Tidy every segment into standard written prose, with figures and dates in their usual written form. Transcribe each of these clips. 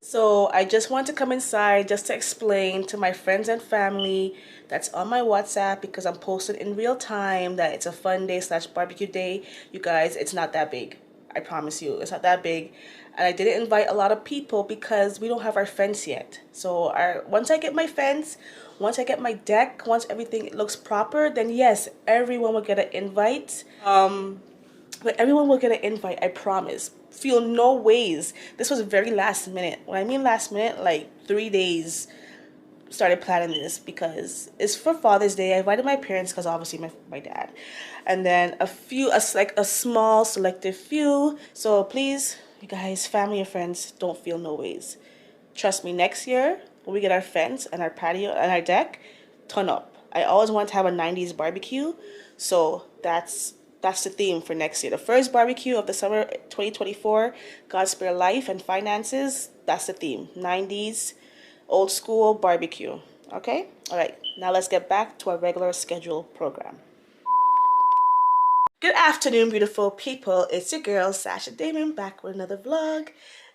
So I just want to come inside just to explain to my friends and family that's on my WhatsApp, because I'm posting in real time, that it's a fun day slash barbecue day. You guys, it's not that big. I promise you, it's not that big. And I didn't invite a lot of people because we don't have our fence yet. So once I get my fence, once I get my deck, once everything looks proper, then yes, everyone will get an invite. But everyone will get an invite, I promise. Feel no ways. This was very last minute. When I mean last minute, like 3 days started planning this, because it's for Father's Day. I invited my parents because obviously my dad. And then like a small selective few. So please, you guys, family and friends, don't feel no ways. Trust me, next year, when we get our fence and our patio and our deck, turn up. I always want to have a 90s barbecue. So that's the theme for next year. The first barbecue of the summer 2024, God spare life and finances. That's the theme. 90s, old school barbecue. Okay? All right. Now let's get back to our regular scheduled program. Good afternoon, beautiful people. It's your girl, Sasha Damon, back with another vlog.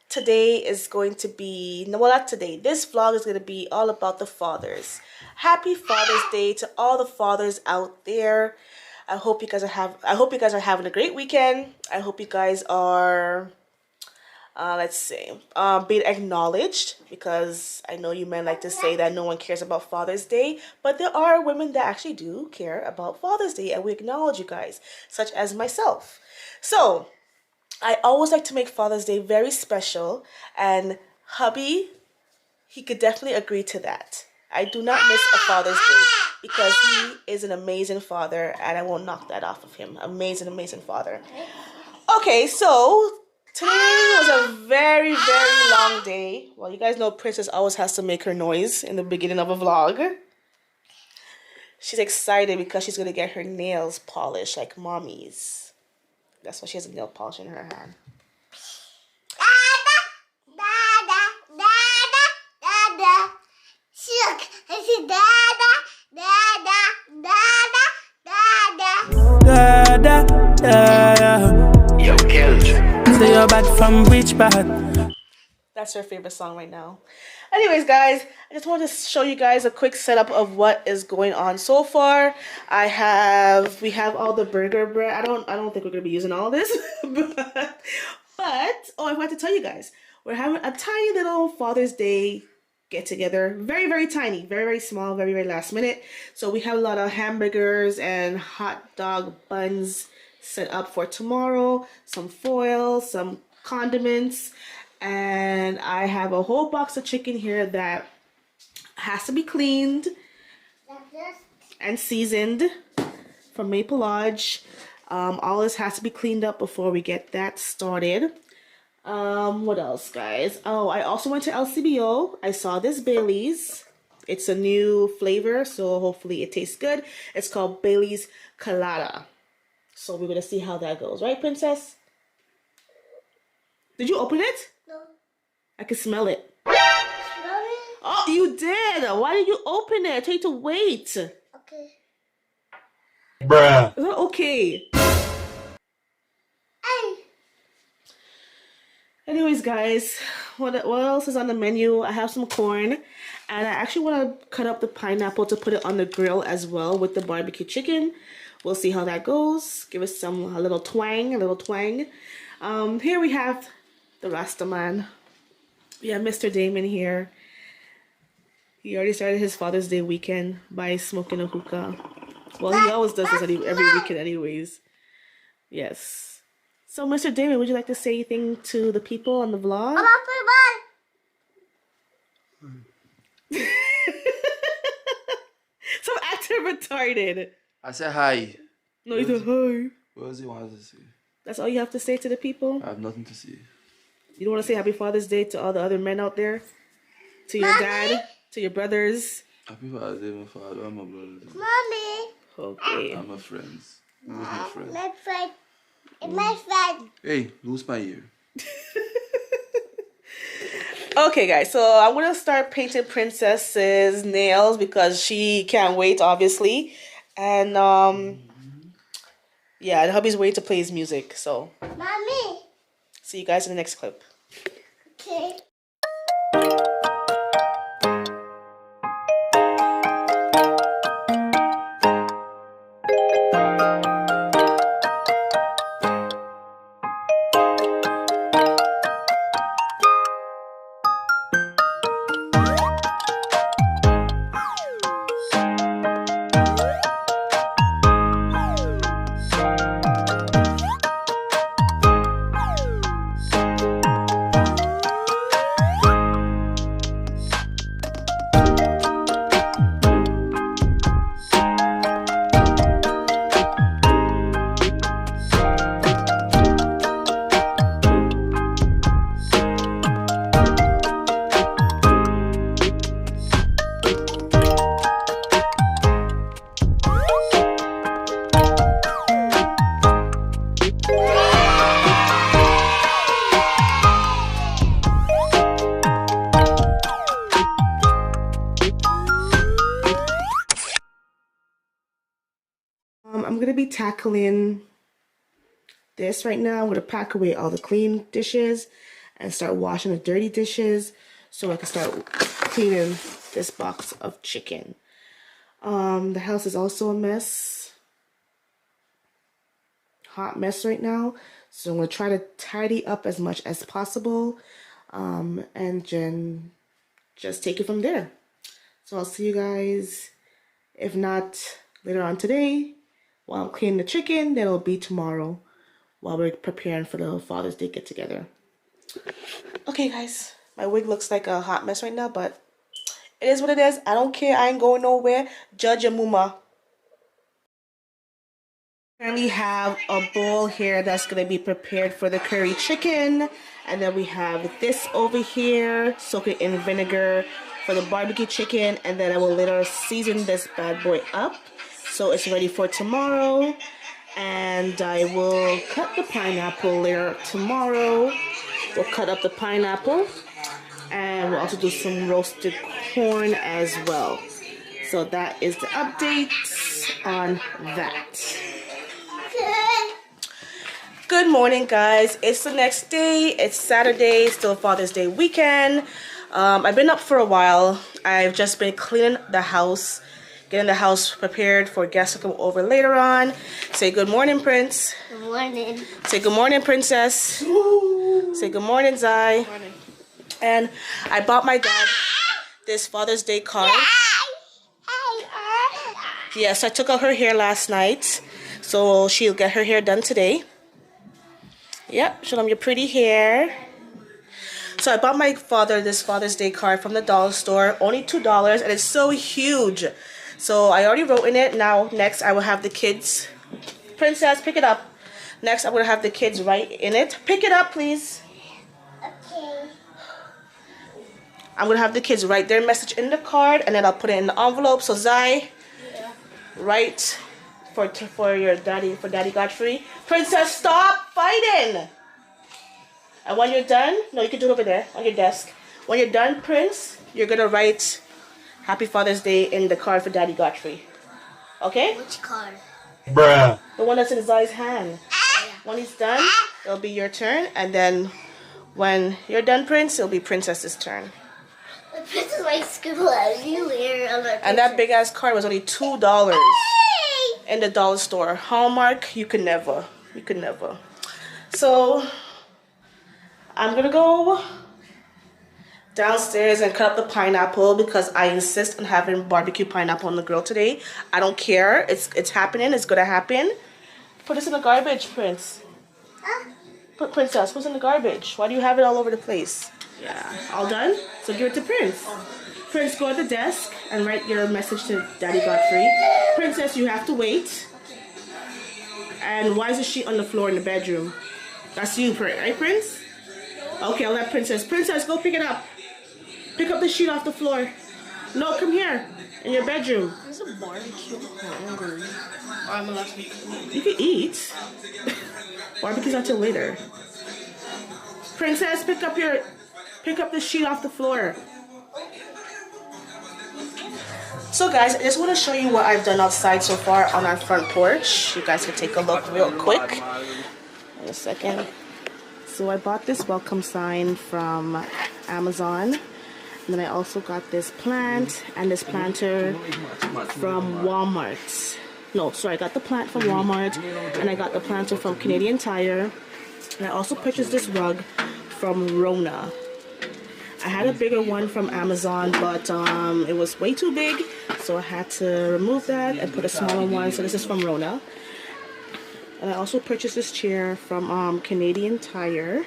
Today is going to be, no, well, not today. This vlog is going to be all about the fathers. Happy Father's Day to all the fathers out there. I hope you guys are having a great weekend. I hope you guys are being acknowledged, because I know you men like to say that no one cares about Father's Day, but there are women that actually do care about Father's Day, and we acknowledge you guys, such as myself. So I always like to make Father's Day very special, and hubby, he could definitely agree to that. I do not miss a Father's Day, because he is an amazing father, and I won't knock that off of him. Amazing, amazing father. Okay, so today was a very, very long day. Well, you guys know Princess always has to make her noise in the beginning of a vlog. She's excited because she's going to get her nails polished like mommy's. That's why she has a nail polish in her hand. Yo, Kelch. Say you're bad from which part? That's her favorite song right now. Anyways, guys, I just wanted to show you guys a quick setup of what is going on so far. We have all the burger bread. I don't think we're gonna be using all this, but oh, I forgot to tell you guys, we're having a tiny little Father's Day get together. Very, very tiny, very, very small, very, very last minute. So we have a lot of hamburgers and hot dog buns set up for tomorrow, some foil, some condiments, and I have a whole box of chicken here that has to be cleaned and seasoned from Maple Lodge. All this has to be cleaned up before we get that started. What else, guys? Oh, I also went to LCBO. I saw this Bailey's. It's a new flavor, so hopefully it tastes good. It's called Bailey's Colada. So we're gonna see how that goes, right, Princess? Did you open it? No. I can smell it. Smell it? Oh, you did. Why did you open it? I told you to wait. Okay. Bruh. Is that okay? Hey. Anyways, guys, what else is on the menu? I have some corn, and I actually want to cut up the pineapple to put it on the grill as well with the barbecue chicken. We'll see how that goes. Give it a little twang, Here we have the Rasta man. We have Mr. Damon here. He already started his Father's Day weekend by smoking a hookah. Well, he always does this every weekend anyways. Yes. So, Mr. Damon, would you like to say anything to the people on the vlog? Some actor retarded. I said hi. No, he said hi. What does he want to say? That's all you have to say to the people? I have nothing to say. You don't want to say Happy Father's Day to all the other men out there? To your dad? To your brothers? Happy Father's Day, my father and my brother. Mommy. Okay. And my friends. Who's my friend? My friend. My friend. Hey, lose my ear. Okay, guys, so I'm going to start painting Princess's nails because she can't wait, obviously. And, yeah, and hubby's waiting to play his music, so. Mommy. See you guys in the next clip. Okay. I'm going to be tackling this right now. I'm going to pack away all the clean dishes and start washing the dirty dishes so I can start cleaning this box of chicken. The house is also a mess. Hot mess right now. So I'm going to try to tidy up as much as possible and then just take it from there. So I'll see you guys, if not later on today, while I'm cleaning the chicken, then it'll be tomorrow while we're preparing for the Father's Day get together. Okay, guys, my wig looks like a hot mess right now, but it is what it is. I don't care. I ain't going nowhere. Judge your mama. Currently have a bowl here that's going to be prepared for the curry chicken. And then we have this over here, soak it in vinegar for the barbecue chicken. And then I will later season this bad boy up so it's ready for tomorrow. And I will cut the pineapple later tomorrow. We'll cut up the pineapple. And we'll also do some roasted corn as well. So that is the update on that. Good morning, guys. It's the next day. It's Saturday, still Father's Day weekend. I've been up for a while. I've just been cleaning the house, getting the house prepared for guests to come over later on. Say good morning, Prince. Good morning. Say good morning, Princess. Say good morning, Zai. Good morning. And I bought my dad this Father's Day card. Yes, I took out her hair last night, so she'll get her hair done today. Yep, show them your pretty hair. So I bought my father this Father's Day card from the dollar store, only $2, and it's so huge. So I already wrote in it. Now, next I will have the kids. Princess, pick it up. Next, I'm going to have the kids write in it. Pick it up, please. Okay. I'm going to have the kids write their message in the card, and then I'll put it in the envelope. So Zai, write for your daddy, for Daddy Godfrey. Princess, stop fighting. And when you're done, no, you can do it over there on your desk. When you're done, Prince, you're going to write Happy Father's Day in the card for Daddy Godfrey. Okay? Which card? Bruh. The one that's in Zai's hand. When he's done, it'll be your turn. And then when you're done, Prince, it'll be Princess's turn. This is my school everywhere. And that big ass card was only $2 in the dollar store. Hallmark, you could never. You could never. So I'm gonna go downstairs and cut up the pineapple because I insist on having barbecue pineapple on the grill today. I don't care. It's happening. It's gonna happen. Put this in the garbage, Prince. Princess, what's in the garbage? Why do you have it all over the place? Yeah, all done? So give it to Prince. Prince, go at the desk and write your message to Daddy Godfrey. Princess, you have to wait. And why is the sheet on the floor in the bedroom? That's you, right, Prince? Okay, I'll let Princess. Princess, go pick it up. Pick up the sheet off the floor. No, come here. In your bedroom. There's a barbecue. I'm hungry. I'm allowed to eat. You can eat. Barbecue's not till later. Princess, pick up the sheet off the floor. So guys, I just want to show you what I've done outside so far on our front porch. You guys can take a look real quick. In a second. So I bought this welcome sign from Amazon. And then I also got this plant and this planter from Walmart. No, sorry, I got the plant from Walmart and I got the planter from Canadian Tire. And I also purchased this rug from Rona. I had a bigger one from Amazon, but it was way too big, so I had to remove that and put a smaller one. So this is from Rona. And I also purchased this chair from Canadian Tire.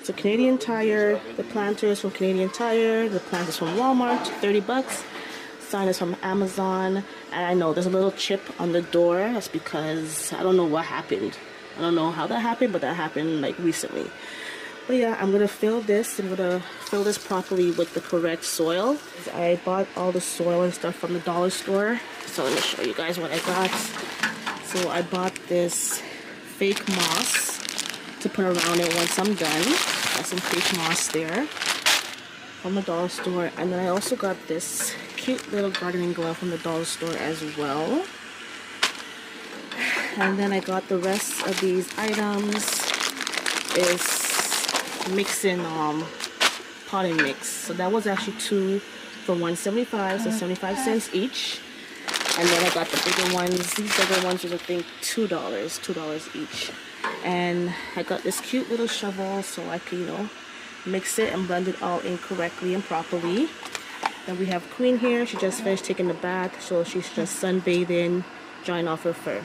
So Canadian Tire, the planter is from Canadian Tire, the plant is from Walmart, 30 bucks. Sign is from Amazon, and I know there's a little chip on the door. That's because I don't know what happened. I don't know how that happened, but that happened like recently. But yeah, I'm gonna fill this. I'm gonna fill this properly with the correct soil. I bought all the soil and stuff from the dollar store. So let me show you guys what I got. So I bought this fake moss to put around it once I'm done. Got some fake moss there from the dollar store, and then I also got this cute little gardening glove from the dollar store as well. And then I got the rest of these items is mixing potting mix. So that was actually 2 for $1.75, so 75 cents each. And then I got the bigger ones. These bigger ones was I think $2 each. And I got this cute little shovel so I can, you know, mix it and blend it all in correctly and properly. Then we have Queen here. She just finished taking the bath, so she's just sunbathing, drying off her fur.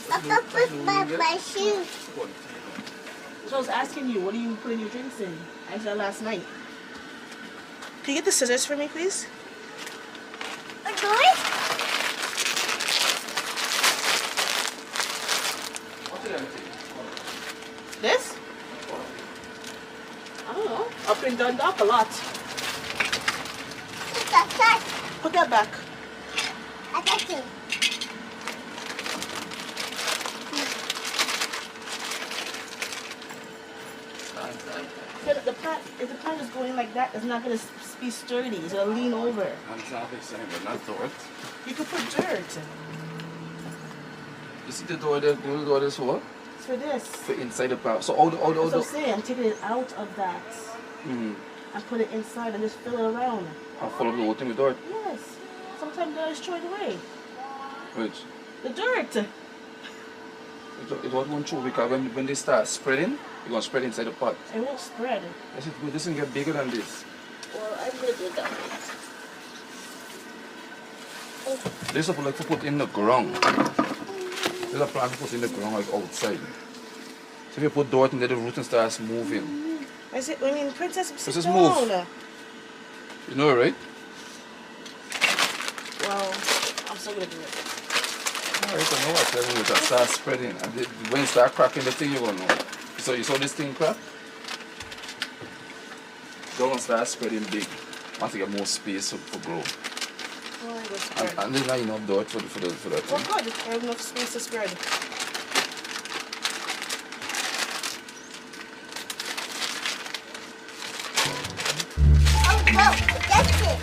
Papa, put my shoes. So I was asking you, what are you putting your drinks in? I asked that last night. Can you get the scissors for me, please? This? I don't know. Up and done up a lot. Put that back. I got you. If the plant is going like that, it's not going to be sturdy. It's going to lean over. I'm exactly saying, but not dirt. You could put dirt. You see the door there? The door is what? It's for this. For inside the plant. So all the That's what I'm saying. I'm taking it out of that. And put it inside and just fill it around. I'll follow the whole thing with dirt. Yes. Sometimes they just throw it away. Which? The dirt. It won't go through because when they start spreading, you're going to spread inside the pot. It won't spread. Yes, this will get bigger than this. Well, I'm going to do that. This is like to put in the ground. This is a plant to put in the ground like outside. So if you put dirt in there, the root starts moving. I mean, Princess, sit Just down. move. You know, right? Well, I'm still going to do it. Alright, I know what tell you, it start spreading. And when you start cracking the thing, you're going to know. So you saw this thing crack? Don't start spreading big. Want to get more space for growth. Oh, and there's not enough dirt for that well, thing. good. I have enough space to spread. Oh, whoa, that's it.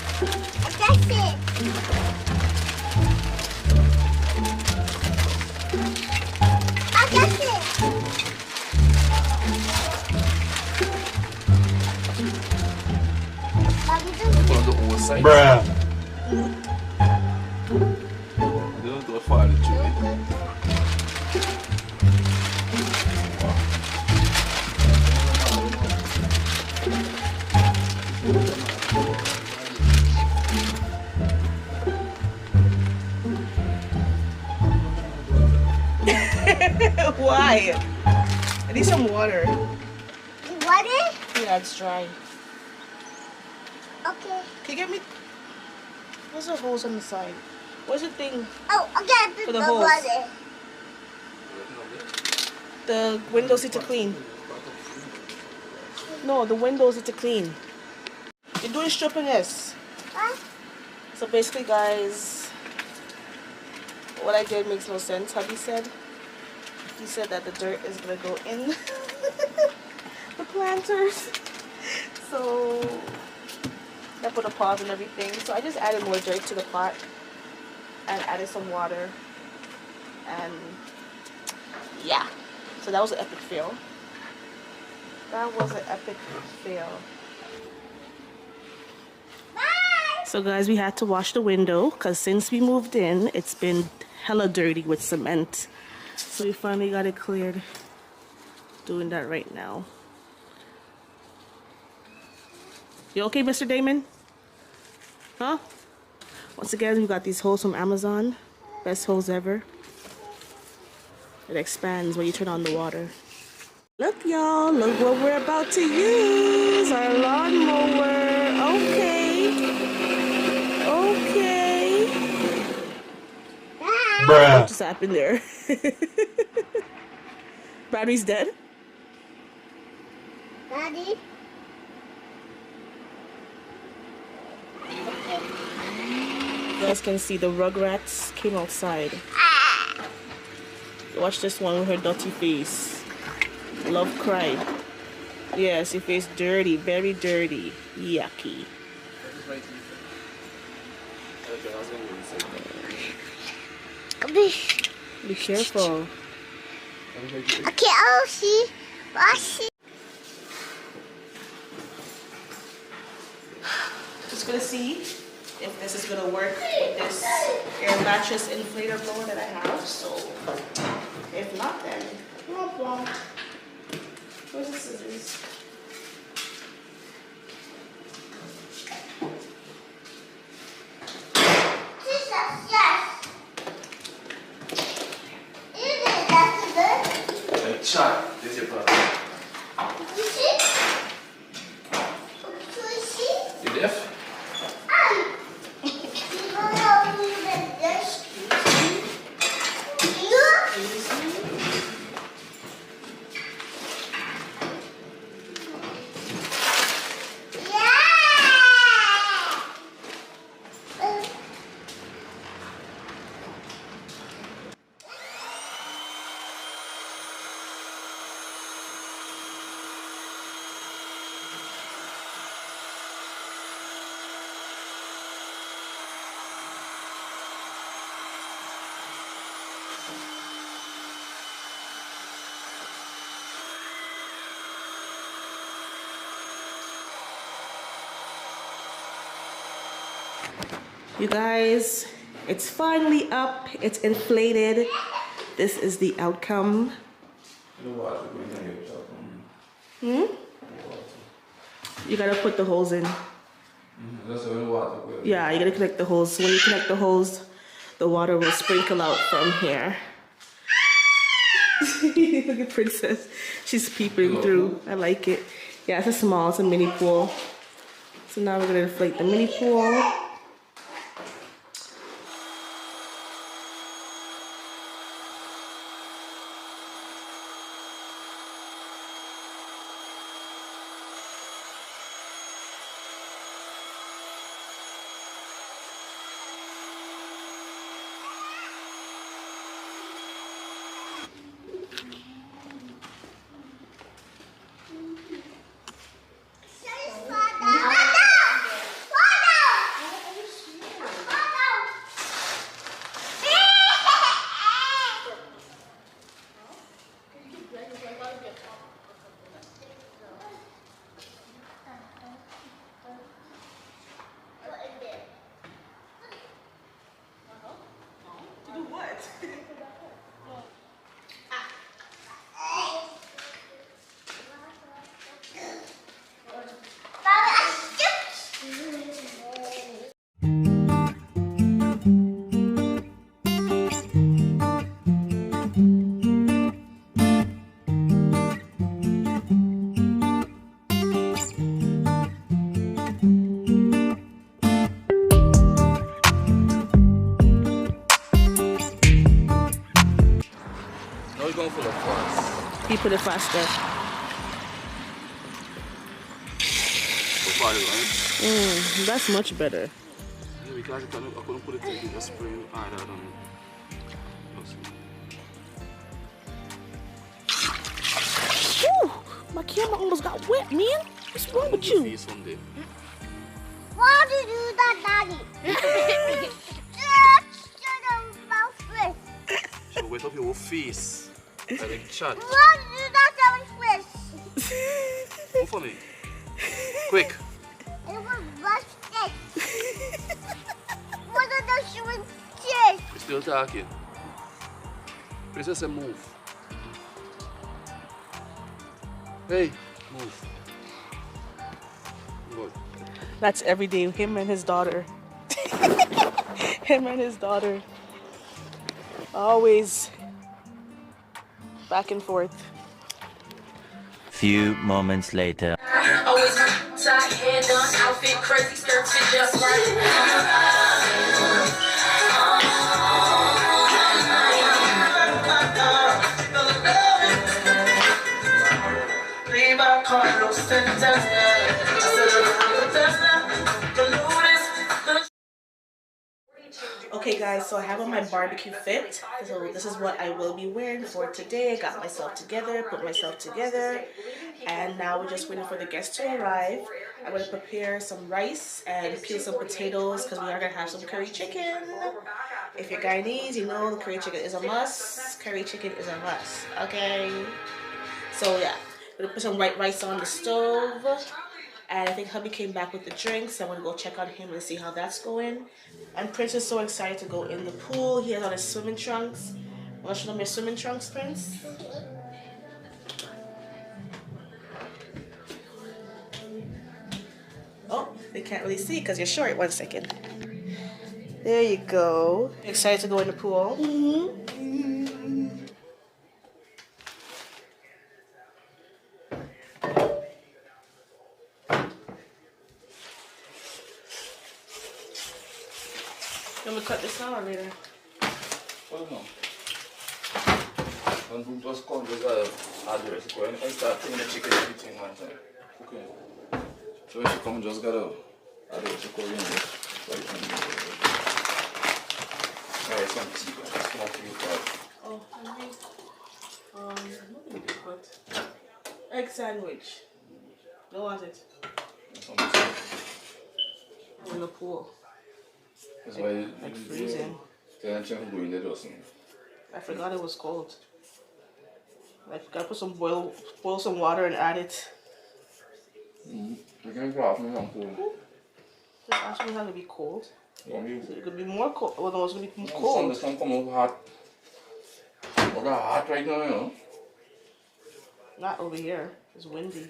That's it. I got it. Put on the overside. Bruh. Don't fall into it. dry. I need some water. Water? Yeah, it's dry. Okay. Can you get me? Where's the hose on the side? Where's the thing? Oh, okay. For the The hose. water. The windows need to clean. No, the windows need to clean. You're doing stripping this. What? So basically, guys, what I did makes no sense. Hubby said. He said that the dirt is gonna go in the planters. So I put a pause and everything. So I just added more dirt to the pot and added some water. And yeah, so that was an epic fail. That was an epic fail. So guys, we had to wash the window because since we moved in, it's been hella dirty with cement. So we finally got it cleared. Doing that right now. You okay, Mr. Damon? Huh? Once again, we got these hose from Amazon. Best hose ever. It expands when you turn on the water. Look, y'all. Look what we're about to use. Our lawnmower. Okay. Okay. What just happened there? Battery's dead? Daddy? You guys can see the Rugrats came outside. Watch this one with her dirty face. Love cried. Yes, your face dirty, very dirty. Yucky. Be careful. Okay, I'll see. I'll see. Just gonna see if this is gonna work with this air mattress inflator blower that I have. So if not, then womp womp. Where's the scissors? Shot. This is your brother. You deaf? You guys, it's finally up. It's inflated. This is the outcome. You gotta put the holes in. Yeah, you gotta connect the hose. When you connect the hose, the water will sprinkle out from here. Look at Princess. She's peeping through. I like it. Yeah, it's a mini pool. So now we're gonna inflate the mini pool. Put it faster. So far, right? That's much better. Yeah, because I couldn't put it in the spring either. I don't know. Whew, my camera almost got wet, man. What's wrong with you? Why did you do that, Daddy? So wet up your face. Like chat. Why did you do that to my fish? Go for me. Quick. It was busted. What are those human tears? We're still talking. Princess, move. Hey, move. Good. That's every day. Him and his daughter. Him and his daughter. Always back and forth. Few moments later. Always tie hair done, outfit crazy, skirt fit just right. Okay guys, so I have on my barbecue fit. So this is what I will be wearing for today. I got myself together, put myself together, and now we're just waiting for the guests to arrive. I'm going to prepare some rice and peel some potatoes because we are going to have some curry chicken. If you're Guyanese, you know the curry chicken is a must. Curry chicken is a must, okay? So yeah, I'm going to put some white rice on the stove. And I think hubby came back with the drinks. I'm going to go check on him and see how that's going. And Prince is so excited to go in the pool. He has on his swimming trunks. Want to show them your swimming trunks, Prince? Oh, they can't really see because you're short. 1 second. There you go. Excited to go in the pool? You want me to cut this now or later? Well, no. When we just come, just address it. When I start cooking the chicken, everything one time. Cooking. So when she come, just gotta address the Korean. Alright, some tea. Just come up to you first. Oh, I made, nothing big, but egg sandwich. Don't want it. Some tea. In the pool. That's why Like freezing. Then I'm going there or something. I forgot it was cold. Like, gotta put some boil some water and add it. You can go off and cool. Just ask me how to be cold. Don't you? So it could be more cold. Well, no, it's gonna be The cold. sun come out hot. We're hot right now, you know. Not over here. It's windy.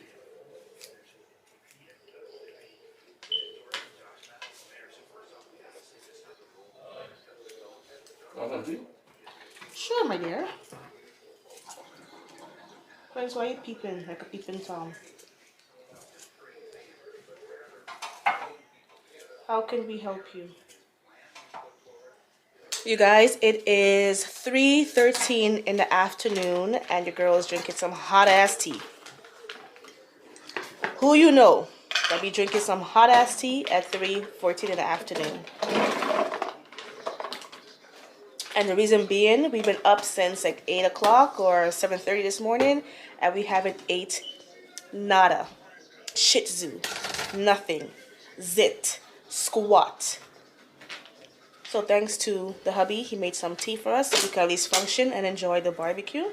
Sure, my dear. Friends, why are you peeping like a peeping Tom? How can we help you? You guys, it is 3:13 in the afternoon and your girl is drinking some hot ass tea. Who you know that be drinking some hot ass tea at 3:14 in the afternoon? And the reason being, we've been up since like 8 o'clock or 7:30 this morning, and we haven't ate nada. Shih tzu. Nothing. Zit. Squat. So thanks to the hubby, he made some tea for us so we can at least function and enjoy the barbecue.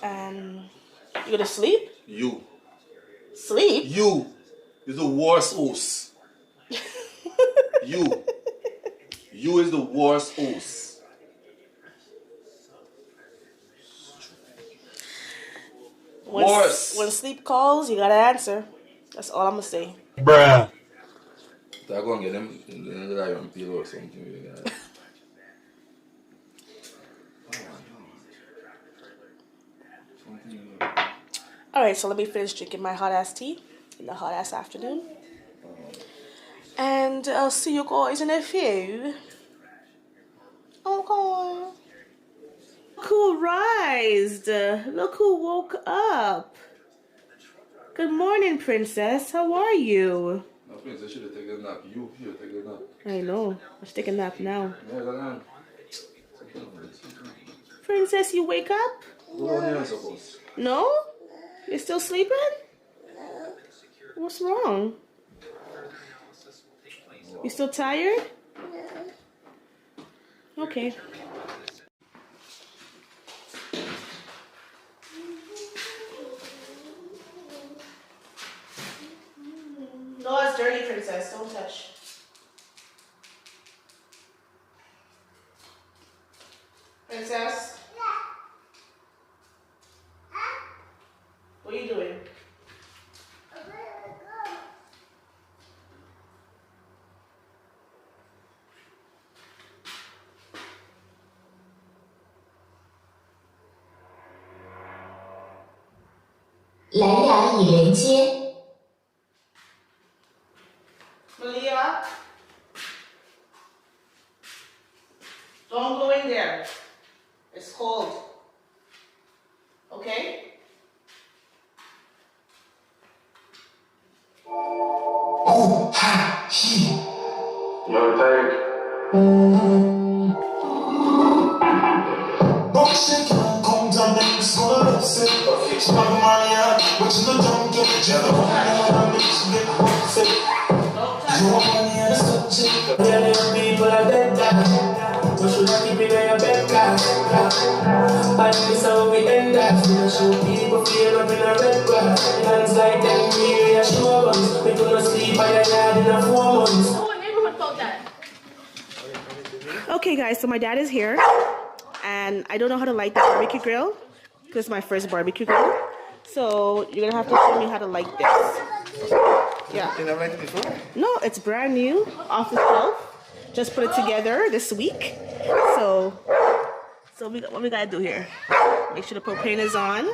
And you gonna sleep? You. Sleep? You is the worst host. You. You is the worst host. Worse. When sleep calls, you gotta answer. That's all I'm gonna say. Bruh. So I go and get them in the lion peel or something. Alright, so let me finish drinking my hot ass tea in the hot ass afternoon. And I'll see you guys in a few. Okay. rise. Look who woke up. Good morning, princess. How are you? No, princess should have taken a nap. You should have taken a nap. I know. I should take a nap now. Yeah, go on. Princess, you wake up? Go on here, I suppose. No? You're still sleeping? What's wrong? You still tired? Okay. No, it's dirty, princess. Don't touch. Princess? What are you doing? Malia? Don't go in there. It's cold. Okay? You're tired. Okay guys, so my dad is here and I don't know how to light the barbecue grill because it's my first barbecue grill. So you're gonna have to show me how to light this. Yeah. You never lighted it before? No, it's brand new, off the shelf. Just put it together this week. So what we gotta do here? Make sure the propane is on.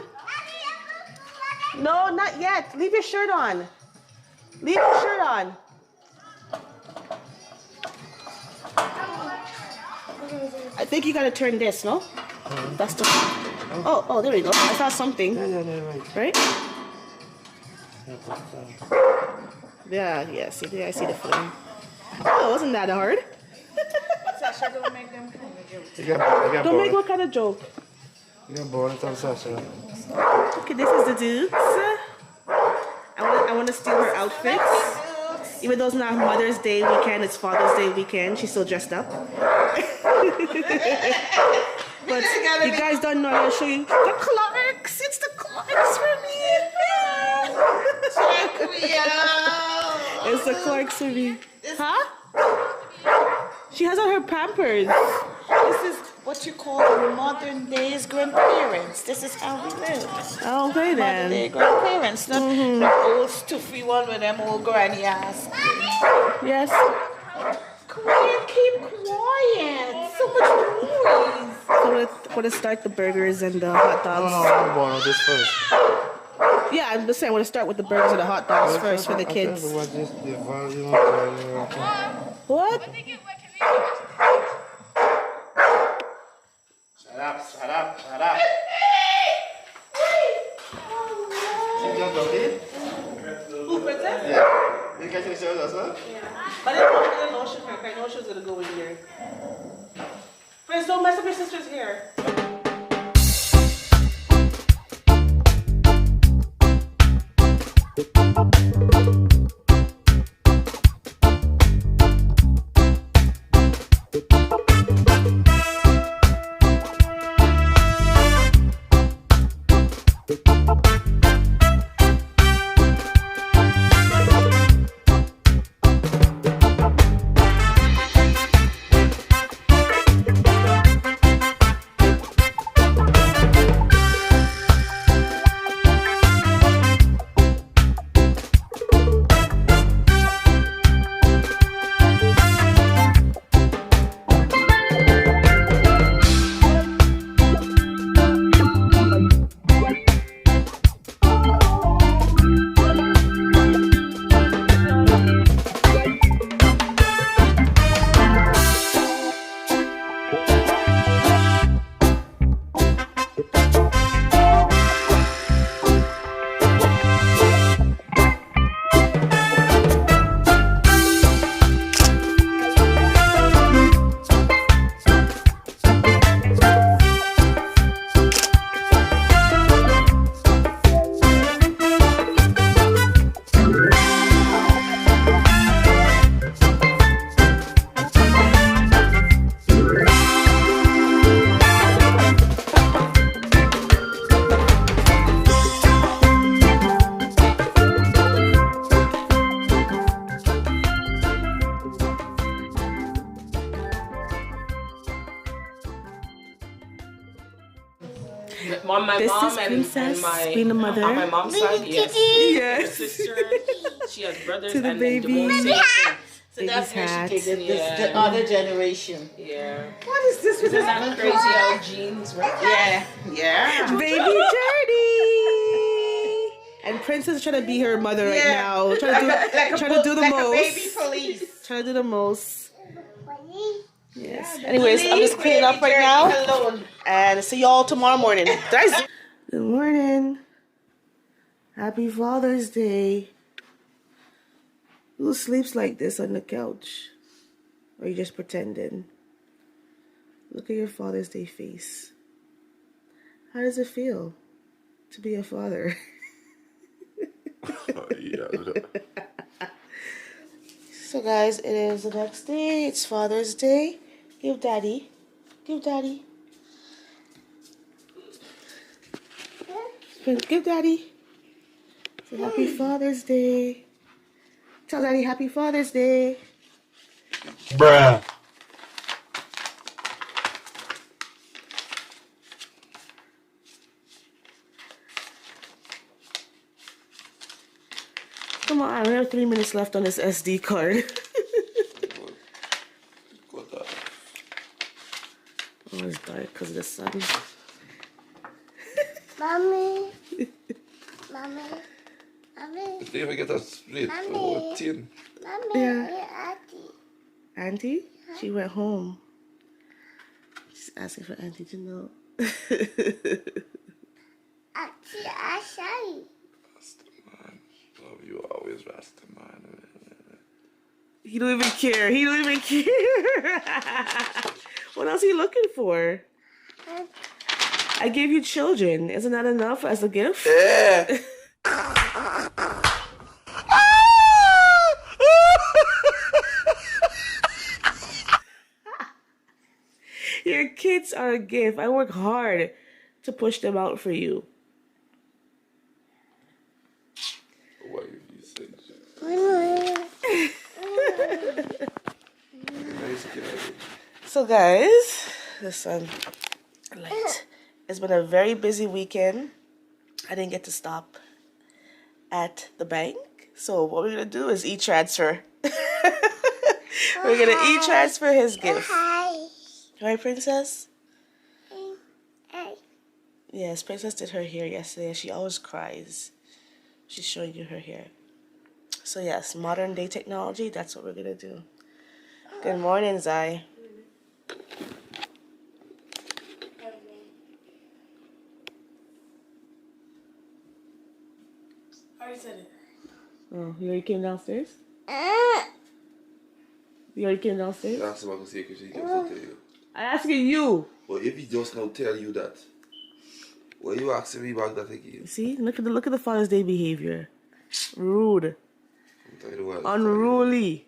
No, not yet. Leave your shirt on. Leave your shirt on. I think you gotta turn this, no? That's the. Oh, there we go. I saw something. Right? Yeah. See there, I see the flame. Oh, wasn't that hard? Sasha, don't make them kind of joke. Don't make what kind of joke? You can borrow it on Sasha. Okay, this is the dudes. I want to steal her outfits. Even though it's not Mother's Day weekend, it's Father's Day weekend. She's still dressed up. But you guys don't know. I'll show you the Clarks. It's the Clarks for me. It's the Clarks for me. Huh? She has on her Pampers. This is what you call modern days grandparents. This is how we live. Okay Modern then. day grandparents, not the old stuffy one with them old granny ass. Yes. Quiet, keep quiet. So much noise. So we're gonna start the burgers and the hot dogs. No, I'm borrow this first. Yeah, I'm just saying, I want to start with the burgers and the hot dogs first for the kids. What is the volume? What? Shut up. You don't go in? Who, princess? Yeah. You catch the shows also? But I didn't know she was gonna go in here. Prince, don't mess up your sister's hair. My This mom is Princess and my being a mother. on my mom's side, yes. Yes. Her sister, she has brothers To the and baby. then the most same thing. So that's where hat. she takes it, Yeah. the other generation. Yeah. What is this with Isn't this? that crazy how genes work? Yeah, yeah. Baby Journey. And Princess is trying to be her mother right Yeah. now. Trying to do the like most. a baby police. Trying to do the most. Yes. Anyways, I'm just cleaning up right Baby now. Journey alone. And see y'all tomorrow morning. Guys. Good morning. Happy Father's Day. Who sleeps like this on the couch? Or you just pretending? Look at your Father's Day face. How does it feel to be a father? So guys, it is the next day. It's Father's Day. Give Daddy. Give Daddy. Give Daddy. Say Happy Father's Day. Tell Daddy Happy Father's Day. Bruh. Come on, we have 3 minutes left on this SD card. Oh, it's dark because of the sun. Mommy. Mommy. Mommy. If they ever get us split, Mommy. tin. Mommy. Yeah. Where Auntie? Auntie? She went home. She's asking for Auntie to know. Auntie, I saw you. Rastaman. Love you always, Rastaman. He don't even care. He don't even care. What else are you looking for? I gave you children. Isn't that enough as a gift? Yeah. Your kids are a gift. I work hard to push them out for you. Why you say shit? Nice guy. So guys, the sun light. It's been a very busy weekend. I didn't get to stop at the bank. So what we're gonna do is e-transfer. We're gonna e-transfer his gift. Hi. Right, Princess? Hey. Yes, Princess did her hair yesterday and she always cries. She's showing you her hair. So yes, modern day technology, that's what we're gonna do. Good morning, Zai. I already said it. Oh, you already came downstairs? You already came downstairs? That's what I'm saying, because he keeps on telling you. I'm asking you. But if he just now tell you that, why you asking me about that again? See, look at the Father's Day behavior. Rude. I'm telling you what. Unruly.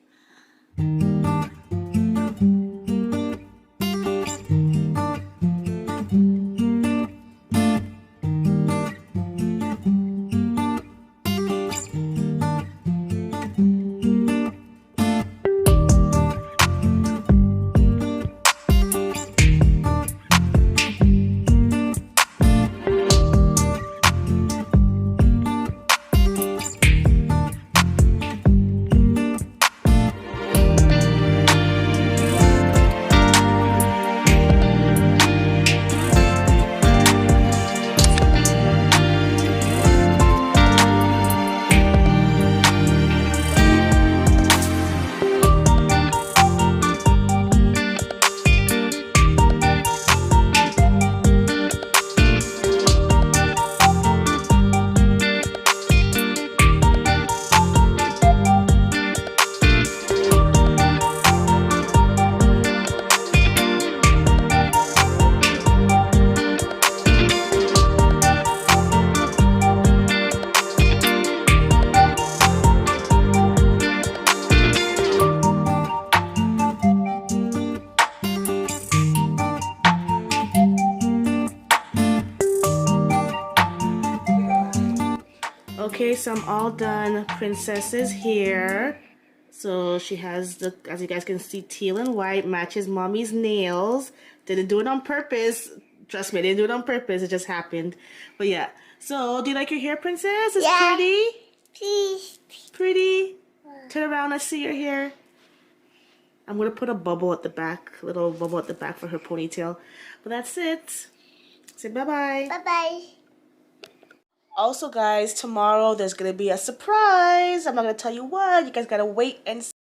Okay, so I'm all done. Princess is here. So she has the, as you guys can see, teal and white, matches mommy's nails. Didn't do it on purpose. Trust me, I didn't do it on purpose. It just happened. But yeah. So, do you like your hair, princess? It's Yeah. pretty. Please. Pretty. Turn around. Let's see your hair. I'm gonna put a bubble at the back, a little bubble at the back for her ponytail. But that's it. Say bye-bye. Bye-bye. Also, guys, tomorrow there's gonna be a surprise. I'm not gonna tell you what. You guys gotta wait and see.